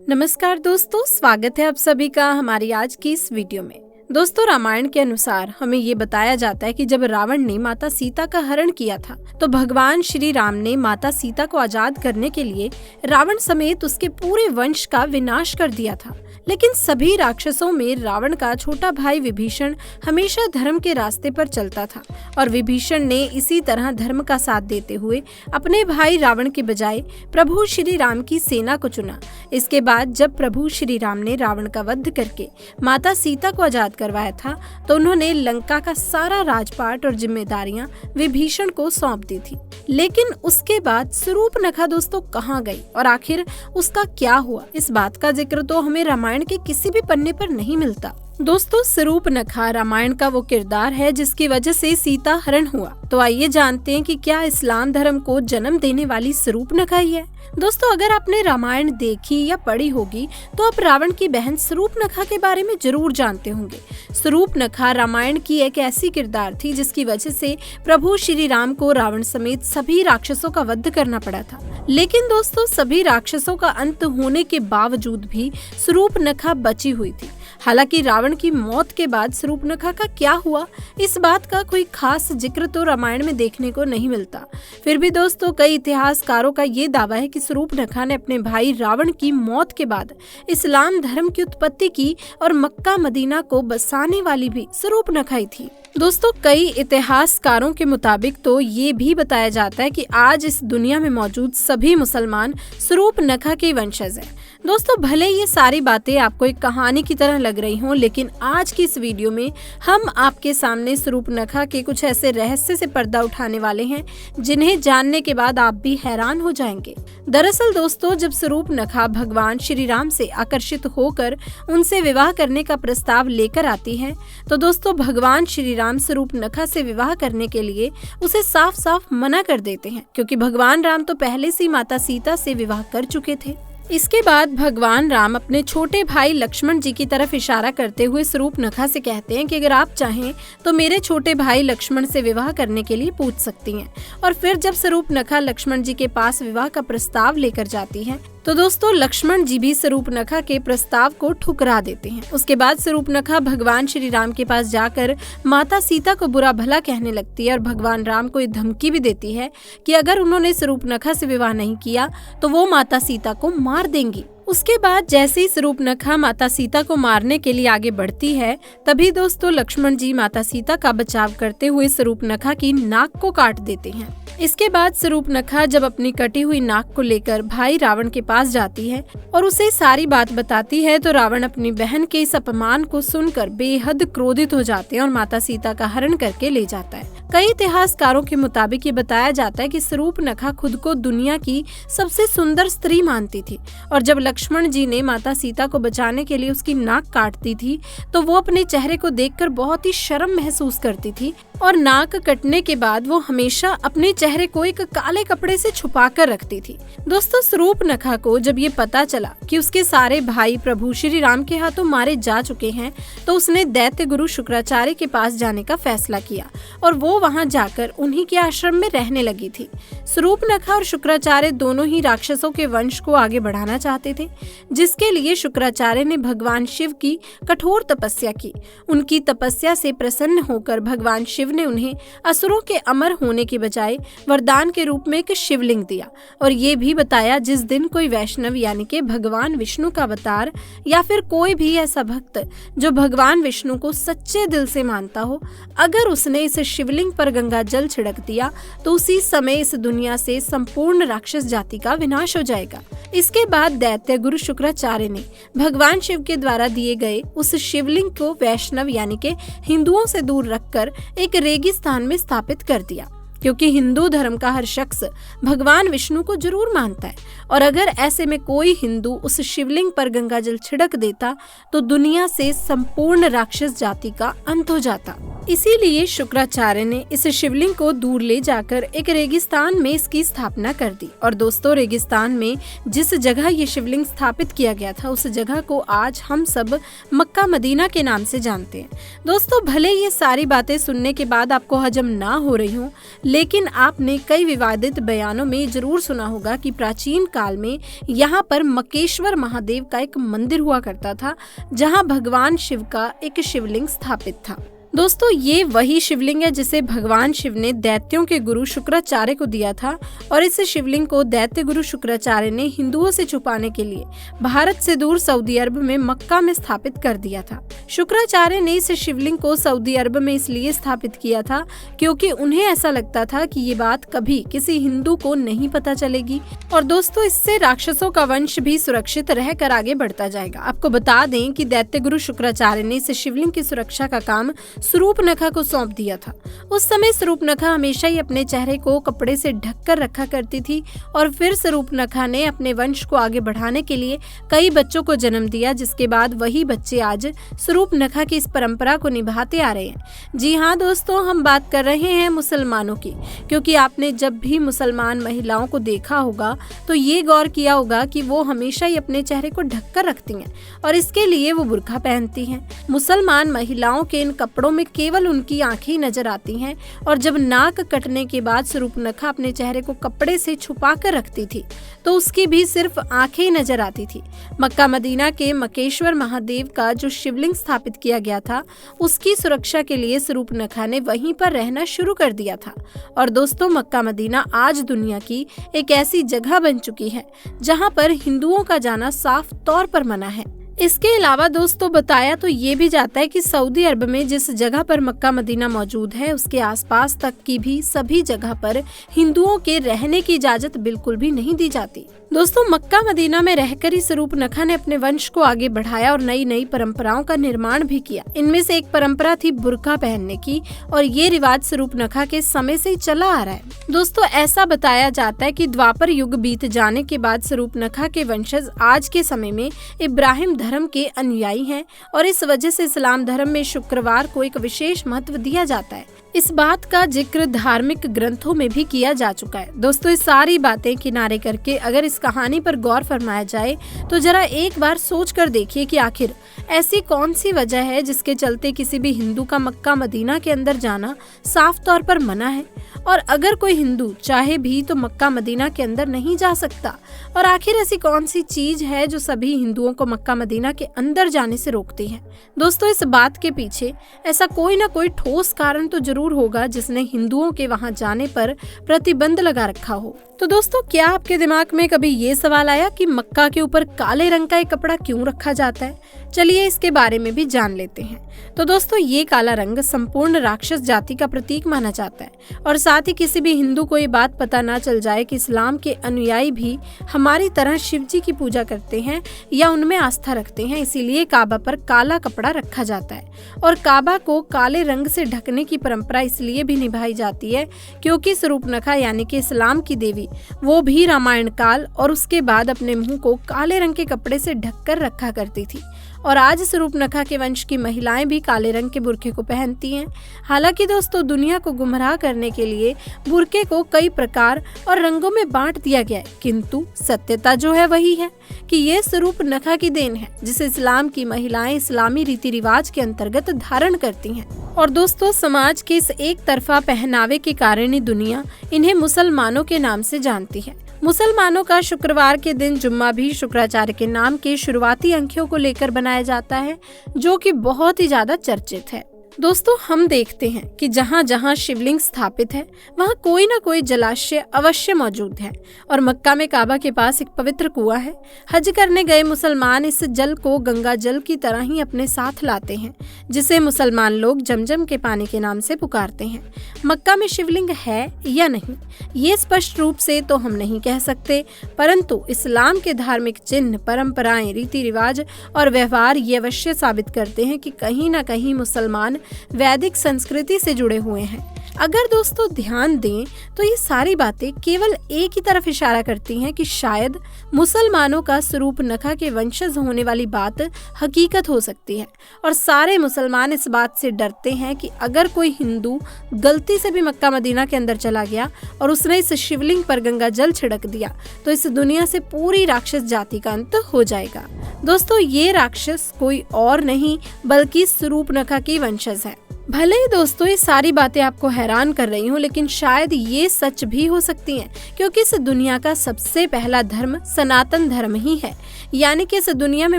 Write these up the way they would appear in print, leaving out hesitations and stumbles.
नमस्कार दोस्तों, स्वागत है आप सभी का हमारी आज की इस वीडियो में। दोस्तों, रामायण के अनुसार हमें ये बताया जाता है कि जब रावण ने माता सीता का हरण किया था तो भगवान श्री राम ने माता सीता को आजाद करने के लिए रावण समेत उसके पूरे वंश का विनाश कर दिया था। लेकिन सभी राक्षसों में रावण का छोटा भाई विभीषण हमेशा धर्म के रास्ते पर चलता था और विभीषण ने इसी तरह धर्म का साथ देते हुए अपने भाई रावण के बजाय प्रभु श्री राम की सेना को चुना। इसके बाद जब प्रभु श्री राम ने रावण का वध करके माता सीता को आजाद करवाया था तो उन्होंने लंका का सारा राजपाट और जिम्मेदारियां विभीषण को सौंप दी थी। लेकिन उसके बाद शूर्पणखा दोस्तों कहाँ गई और आखिर उसका क्या हुआ, इस बात का जिक्र तो हमें रामायण के किसी भी पन्ने पर नहीं मिलता। दोस्तों, शूर्पणखा रामायण का वो किरदार है जिसकी वजह से सीता हरण हुआ। तो आइए जानते हैं कि क्या इस्लाम धर्म को जन्म देने वाली शूर्पणखा ही है। दोस्तों, अगर आपने रामायण देखी या पढ़ी होगी तो आप रावण की बहन शूर्पणखा के बारे में जरूर जानते होंगे। शूर्पणखा रामायण की एक ऐसी किरदार थी जिसकी वजह से प्रभु श्री राम को रावण समेत सभी राक्षसों का वध करना पड़ा था। लेकिन दोस्तों, सभी राक्षसों का अंत होने के बावजूद भी शूर्पणखा बची हुई थी। हालांकि रावण की मौत के बाद शूर्पणखा का क्या हुआ, इस बात का कोई खास जिक्र तो रामायण में देखने को नहीं मिलता। फिर भी दोस्तों, कई इतिहासकारों का ये दावा है कि शूर्पणखा ने अपने भाई रावण की मौत के बाद इस्लाम धर्म की उत्पत्ति की और मक्का मदीना को बसाने वाली भी शूर्पणखा ही थी। दोस्तों, कई इतिहासकारों के मुताबिक तो ये भी बताया जाता है कि आज इस दुनिया में मौजूद सभी मुसलमान शूर्पणखा के वंशज हैं। दोस्तों, भले ये सारी बातें आपको एक कहानी की तरह लग रही हों, लेकिन आज की इस वीडियो में हम आपके सामने शूर्पणखा के कुछ ऐसे रहस्य से पर्दा उठाने वाले हैं जिन्हें जानने के बाद आप भी हैरान हो जाएंगे। दरअसल दोस्तों, जब शूर्पणखा भगवान श्री राम से आकर्षित होकर उनसे विवाह करने का प्रस्ताव लेकर आती है तो दोस्तों, भगवान श्री राम शूर्पणखा से विवाह करने के लिए उसे साफ साफ मना कर देते हैं, क्योंकि भगवान राम तो पहले से माता सीता से विवाह कर चुके थे। इसके बाद भगवान राम अपने छोटे भाई लक्ष्मण जी की तरफ इशारा करते हुए शूर्पणखा से कहते हैं कि अगर आप चाहें तो मेरे छोटे भाई लक्ष्मण से विवाह करने के लिए पूछ सकती हैं। और फिर जब शूर्पणखा लक्ष्मण जी के पास विवाह का प्रस्ताव लेकर जाती है तो दोस्तों, लक्ष्मण जी भी शूर्पणखा के प्रस्ताव को ठुकरा देते हैं। उसके बाद शूर्पणखा भगवान श्री राम के पास जाकर माता सीता को बुरा भला कहने लगती है और भगवान राम को ये धमकी भी देती है कि अगर उन्होंने शूर्पणखा से विवाह नहीं किया तो वो माता सीता को मार देंगी। उसके बाद जैसे ही शूर्पणखा माता सीता को मारने के लिए आगे बढ़ती है, तभी दोस्तों लक्ष्मण जी माता सीता का बचाव करते हुए शूर्पणखा की नाक को काट देते हैं। इसके बाद शूर्पणखा जब अपनी कटी हुई नाक को लेकर भाई रावण के पास जाती है और उसे सारी बात बताती है तो रावण अपनी बहन के इस अपमान को सुनकर बेहद क्रोधित हो जाते हैं और माता सीता का हरण करके ले जाता है। कई इतिहासकारों के मुताबिक ये बताया जाता है कि शूर्पणखा खुद को दुनिया की सबसे सुंदर स्त्री मानती थी और जब लक्ष्मण जी ने माता सीता को बचाने के लिए उसकी नाक काटती थी तो वो अपने चेहरे को देखकर बहुत ही शर्म महसूस करती थी और नाक कटने के बाद वो हमेशा अपने चेहरे को एक काले कपड़े से छुपा कर रखती थी। दोस्तों, शूर्पणखा को जब ये पता चला कि उसके सारे भाई प्रभु श्री राम के हाथों मारे जा चुके हैं तो उसने दैत्य गुरु शुक्राचार्य के पास जाने का फैसला किया और वो वहां जाकर उन्हीं के आश्रम में रहने लगी थी। शूर्पणखा और शुक्राचार्य दोनों ही राक्षसों के वंश को आगे बढ़ाना चाहते थे, जिसके लिए शुक्राचार्य ने भगवान शिव की कठोर तपस्या की। उनकी तपस्या से प्रसन्न होकर भगवान शिव ने उन्हें असुरों के अमर होने के बजाय वरदान के रूप में एक शिवलिंग दिया और ये भी बताया जिस दिन कोई वैष्णव यानी कि भगवान विष्णु का अवतार या फिर कोई भी ऐसा भक्त जो भगवान विष्णु को सच्चे दिल से मानता हो, अगर उसने इस शिवलिंग पर गंगा जल छिड़क दिया तो उसी समय इस दुनिया से संपूर्ण राक्षस जाति का विनाश हो जाएगा। इसके बाद दैत्य गुरु शुक्राचार्य ने भगवान शिव के द्वारा दिए गए उस शिवलिंग को वैष्णव यानी कि हिंदुओं से दूर रखकर एक रेगिस्तान में स्थापित कर दिया, क्योंकि हिंदू धर्म का हर शख्स भगवान विष्णु को जरूर मानता है और अगर ऐसे में कोई हिंदू उस शिवलिंग पर गंगा जल छिड़क देता तो दुनिया से संपूर्ण राक्षस जाति का अंत हो जाता। इसीलिए शुक्राचार्य ने इस शिवलिंग को दूर ले जाकर एक रेगिस्तान में इसकी स्थापना कर दी और दोस्तों, रेगिस्तान में जिस जगह ये शिवलिंग स्थापित किया गया था उस जगह को आज हम सब मक्का मदीना के नाम से जानते हैं। दोस्तों, भले ये सारी बातें सुनने के बाद आपको हजम ना हो रही हो, लेकिन आपने कई विवादित बयानों में जरूर सुना होगा कि प्राचीन काल में यहाँ पर मक्केश्वर महादेव का एक मंदिर हुआ करता था, जहाँ भगवान शिव का एक शिवलिंग स्थापित था। दोस्तों, ये वही शिवलिंग है जिसे भगवान शिव ने दैत्यों के गुरु शुक्राचार्य को दिया था, और इस शिवलिंग को दैत्य गुरु शुक्राचार्य ने हिंदुओं से छुपाने के लिए भारत से दूर सऊदी अरब में मक्का में स्थापित कर दिया था। शुक्राचार्य ने इस शिवलिंग को सऊदी अरब में इसलिए स्थापित किया था क्योंकि उन्हें ऐसा लगता था कि ये बात कभी किसी हिंदू को नहीं पता चलेगी, और दोस्तों इससे राक्षसों का वंश भी सुरक्षित रहकर आगे बढ़ता जाएगा। आपको बता दें कि दैत्य गुरु शुक्राचार्य ने इस शिवलिंग की सुरक्षा का काम स्वरूपनखा को सौंप दिया था। उस समय स्वरूपनखा हमेशा ही अपने चेहरे को कपड़े से ढककर रखा करती थी, और फिर स्वरूपनखा ने अपने वंश को आगे बढ़ाने के लिए कई बच्चों को जन्म दिया, जिसके बाद वही बच्चे आज स्वरूपनखा की इस परंपरा को निभाते आ रहे हैं। जी हाँ दोस्तों, हम बात कर रहे हैं मुसलमानों की, क्योंकि आपने जब भी मुसलमान महिलाओं को देखा होगा तो ये गौर किया होगा कि वो हमेशा ही अपने चेहरे को ढककर रखती हैं, और इसके लिए वो बुर्का पहनती हैं। मुसलमान महिलाओं के इन कपड़ों में केवल उनकी आंखें ही नजर आती हैं, और जब नाक कटने के बाद स्वरूपनखा अपने चेहरे को कपड़े से छुपा कर रखती थी तो उसकी भी सिर्फ आंखें ही नजर आती थी। मक्का मदीना के मक्केश्वर महादेव का जो शिवलिंग स्थापित किया गया था, उसकी सुरक्षा के लिए स्वरूपनखा ने वहीं पर रहना शुरू कर दिया था। और दोस्तों, मक्का मदीना आज दुनिया की एक ऐसी जगह बन चुकी है जहां पर हिंदुओं का जाना साफ तौर पर मना है। इसके अलावा दोस्तों, बताया तो ये भी जाता है कि सऊदी अरब में जिस जगह पर मक्का मदीना मौजूद है, उसके आसपास तक की भी सभी जगह पर हिंदुओं के रहने की इजाजत बिल्कुल भी नहीं दी जाती। दोस्तों, मक्का मदीना में रहकर ही स्वरूपनखा ने अपने वंश को आगे बढ़ाया और नई नई परंपराओं का निर्माण भी किया। इनमें से एक परंपरा थी बुर्का पहनने की, और ये रिवाज स्वरूपनखा के समय से ही चला आ रहा है। दोस्तों, ऐसा बताया जाता है कि द्वापर युग बीत जाने के बाद स्वरूपनखा के वंशज आज के समय में इब्राहिम धर्म के अनुयायी हैं, और इस वजह से इस्लाम धर्म में शुक्रवार को एक विशेष महत्व दिया जाता है। इस बात का जिक्र धार्मिक ग्रंथों में भी किया जा चुका है। दोस्तों, ये सारी बातें किनारे करके अगर इस कहानी पर गौर फरमाया जाए तो जरा एक बार सोच कर देखिए कि आखिर ऐसी कौन सी वजह है जिसके चलते किसी भी हिंदू का मक्का मदीना के अंदर जाना साफ तौर पर मना है, और अगर कोई हिंदू चाहे भी तो मक्का मदीना के अंदर नहीं जा सकता। और आखिर ऐसी कौन सी चीज है जो सभी हिंदुओं को मक्का मदीना के अंदर जाने से रोकती है? दोस्तों, इस बात के पीछे ऐसा कोई ना कोई ठोस कारण तो जरूर होगा जिसने हिंदुओं के वहां जाने पर प्रतिबंध लगा रखा हो। तो दोस्तों, क्या आपके दिमाग में कभी ये सवाल आया कि मक्का के ऊपर काले रंग का एक कपड़ा क्यों रखा जाता है? चलिए इसके बारे में भी जान लेते हैं। तो दोस्तों, ये काला रंग संपूर्ण राक्षस जाति का प्रतीक माना जाता है, और साथ ही किसी भी हिंदू को ये बात पता ना चल जाए कि इस्लाम के अनुयायी भी हमारी तरह शिव जी की पूजा करते हैं या उनमें आस्था रखते हैं, इसीलिए काबा पर काला कपड़ा रखा जाता है। और काबा को काले रंग से ढकने की परंपरा इसलिए भी निभाई जाती है क्योंकि स्वरूपनखा यानी कि इस्लाम की देवी, वो भी रामायण काल और उसके बाद अपने मुंह को काले रंग के कपड़े से ढककर रखा करती थी। और आज स्वरूपनखा के वंश की महिलाएं भी काले रंग के बुर्के को पहनती हैं। हालांकि दोस्तों, दुनिया को गुमराह करने के लिए बुर्के को कई प्रकार और रंगों में बांट दिया गया है, किंतु सत्यता जो है वही है कि ये स्वरूपनखा की देन है, जिसे इस्लाम की महिलाएं इस्लामी रीति रिवाज के अंतर्गत धारण करती हैं। और दोस्तों, समाज के इस एक तरफा पहनावे के कारण ही दुनिया इन्हें मुसलमानों के नाम से जानती है। मुसलमानों का शुक्रवार के दिन जुम्मा भी शुक्राचार्य के नाम के शुरुआती अंकों को लेकर बनाया जाता है, जो कि बहुत ही ज्यादा चर्चित है। दोस्तों, हम देखते हैं कि जहाँ जहाँ शिवलिंग स्थापित है वहाँ कोई ना कोई जलाशय अवश्य मौजूद है, और मक्का में काबा के पास एक पवित्र कुआं है। हज करने गए मुसलमान इस जल को गंगा जल की तरह ही अपने साथ लाते हैं, जिसे मुसलमान लोग जमजम के पानी के नाम से पुकारते हैं। मक्का में शिवलिंग है या नहीं, ये स्पष्ट रूप से तो हम नहीं कह सकते, परंतु इस्लाम के धार्मिक चिन्ह, परंपराएं, रीति रिवाज और व्यवहार ये अवश्य साबित करते हैं कि कहीं ना कहीं मुसलमान वैदिक संस्कृति से जुड़े हुए हैं। अगर दोस्तों ध्यान दें तो ये सारी बातें केवल एक ही तरफ इशारा करती हैं कि शायद मुसलमानों का स्वरूपनखा के वंशज होने वाली बात हकीकत हो सकती है, और सारे मुसलमान इस बात से डरते हैं कि अगर कोई हिंदू गलती से भी मक्का मदीना के अंदर चला गया और उसने इस शिवलिंग पर गंगा जल छिड़क दिया तो इस दुनिया से पूरी राक्षस जाति का अंत हो जाएगा। दोस्तों, ये राक्षस कोई और नहीं बल्कि स्वरूपनखा की वंशज है। भले ही दोस्तों ये सारी बातें आपको हैरान कर रही हूँ, लेकिन शायद ये सच भी हो सकती हैं, क्योंकि इस दुनिया का सबसे पहला धर्म सनातन धर्म ही है। यानी कि इस दुनिया में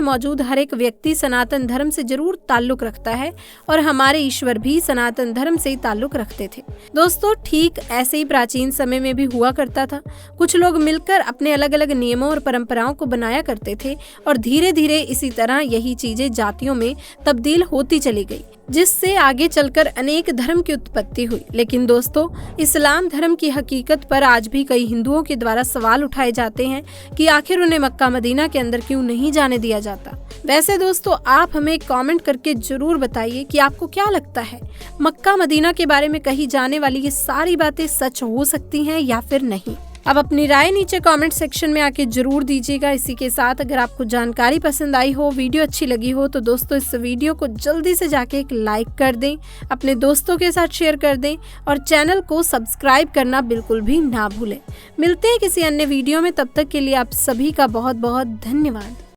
मौजूद हर एक व्यक्ति सनातन धर्म से जरूर ताल्लुक रखता है, और हमारे ईश्वर भी सनातन धर्म से ही ताल्लुक रखते थे। दोस्तों ठीक ऐसे ही प्राचीन समय में भी हुआ करता था। कुछ लोग मिलकर अपने अलग अलग नियमों और परंपराओं को बनाया करते थे, और धीरे धीरे इसी तरह यही चीजें जातियों में तब्दील होती चली गई, जिससे आगे चलकर अनेक धर्म की उत्पत्ति हुई। लेकिन दोस्तों इस्लाम धर्म की हकीकत पर आज भी कई हिंदुओं के द्वारा सवाल उठाए जाते हैं कि आखिर उन्हें मक्का मदीना के अंदर क्यों नहीं जाने दिया जाता। वैसे दोस्तों आप हमें कमेंट करके जरूर बताइए कि आपको क्या लगता है, मक्का मदीना के बारे में कही जाने वाली ये सारी बातें सच हो सकती हैं या फिर नहीं। अब अपनी राय नीचे कमेंट सेक्शन में आके जरूर दीजिएगा। इसी के साथ अगर आपको जानकारी पसंद आई हो, वीडियो अच्छी लगी हो, तो दोस्तों इस वीडियो को जल्दी से जाके एक लाइक कर दें, अपने दोस्तों के साथ शेयर कर दें, और चैनल को सब्सक्राइब करना बिल्कुल भी ना भूलें। मिलते हैं किसी अन्य वीडियो में, तब तक के लिए आप सभी का बहुत बहुत धन्यवाद।